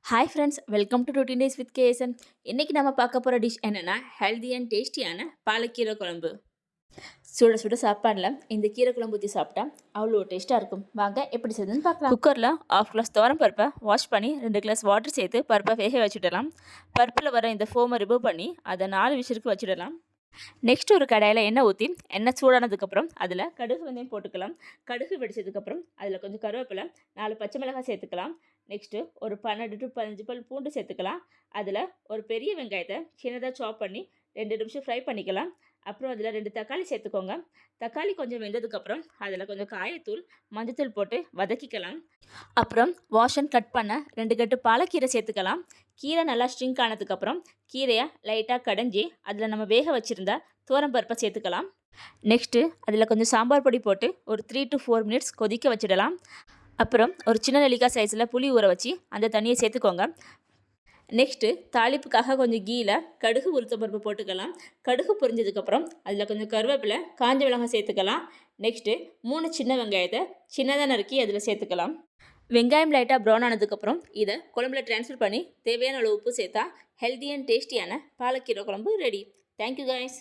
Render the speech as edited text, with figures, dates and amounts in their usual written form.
Hi friends, welcome to routine days with KSN. இன்றைக்கி நம்ம பார்க்க போகிற டிஷ் என்னென்னா ஹெல்தி அண்ட் டேஸ்டியான பாலக்கீரை குழம்பு. சுட சுட சாப்பாடில் இந்த கீரை குழம்பு ஊற்றி சாப்பிட்டா அவ்வளோ டேஸ்ட்டாக இருக்கும். வாங்க எப்படி செய்யுதுன்னு பார்க்கலாம். குக்கரில் 1/2 கிளாஸ் துவரம் பருப்பை வாஷ் பண்ணி 2 கிளாஸ் வாட்டர் சேர்த்து பருப்பை வேக வச்சுடலாம். பருப்பில் வர இந்த ஃபோமை ரிமூவ் பண்ணி அதை 4 விசிலுக்கு வச்சுடலாம். நெக்ஸ்ட் ஒரு கடாயில் எண்ணெய் ஊற்றி எண்ணெய் சூடானதுக்கப்புறம் அதில் கடுகு வெந்தயம் போட்டுக்கலாம். கடுகு வெடிச்சதுக்கப்புறம் அதில் கொஞ்சம் கருவேப்பிலை, 4 பச்சை மிளகாய் சேர்த்துக்கலாம். நெக்ஸ்ட்டு ஒரு 12 to 15 பல் பூண்டு சேர்த்துக்கலாம். அதில் ஒரு பெரிய வெங்காயத்தை சின்னதாக சாப் பண்ணி 2 நிமிஷம் ஃப்ரை பண்ணிக்கலாம். அப்புறம் அதில் 2 தக்காளி சேர்த்துக்கோங்க. தக்காளி கொஞ்சம் வெந்ததுக்கப்புறம் அதில் கொஞ்சம் காயத்தூள், மஞ்சத்தூள் போட்டு வதக்கிக்கலாம். அப்புறம் வாஷ் அண்ட் கட் பண்ண 2 கட்டு பாலக்கீரை சேர்த்துக்கலாம். கீரை நல்லா ஸ்ட்ரிங்க் ஆனதுக்கப்புறம் கீரையை லைட்டாக கடைஞ்சி அதில் நம்ம வேக வச்சுருந்தா பருப்பை சேர்த்துக்கலாம். நெக்ஸ்ட்டு அதில் கொஞ்சம் சாம்பார் பொடி போட்டு ஒரு 3 to 4 மினிட்ஸ் கொதிக்க வச்சிடலாம். அப்புறம் ஒரு சின்ன நெல்லிக்காய் சைஸில் புளி ஊற வச்சு அந்த தண்ணியை சேர்த்துக்கோங்க. நெக்ஸ்ட்டு தாளிப்புக்காக கொஞ்சம் கீழே கடுகு உளுத்தம்பருப்பு போட்டுக்கலாம். கடுகு பொரிஞ்சதுக்கப்புறம் அதில் கொஞ்சம் கருவேப்பிலை, காஞ்ச மிளகாய் சேர்த்துக்கலாம். நெக்ஸ்ட்டு 3 சின்ன வெங்காயத்தை சின்னதாக நறுக்கி அதில் சேர்த்துக்கலாம். வெங்காயம் லைட்டாக ப்ரௌன் ஆனதுக்கப்புறம் இதை குழம்புல ட்ரான்ஸ்ஃபர் பண்ணி தேவையான அளவு உப்பு சேர்த்தா ஹெல்தி அண்ட் டேஸ்டியான பாலக்கீரை குழம்பு ரெடி. Thank you guys.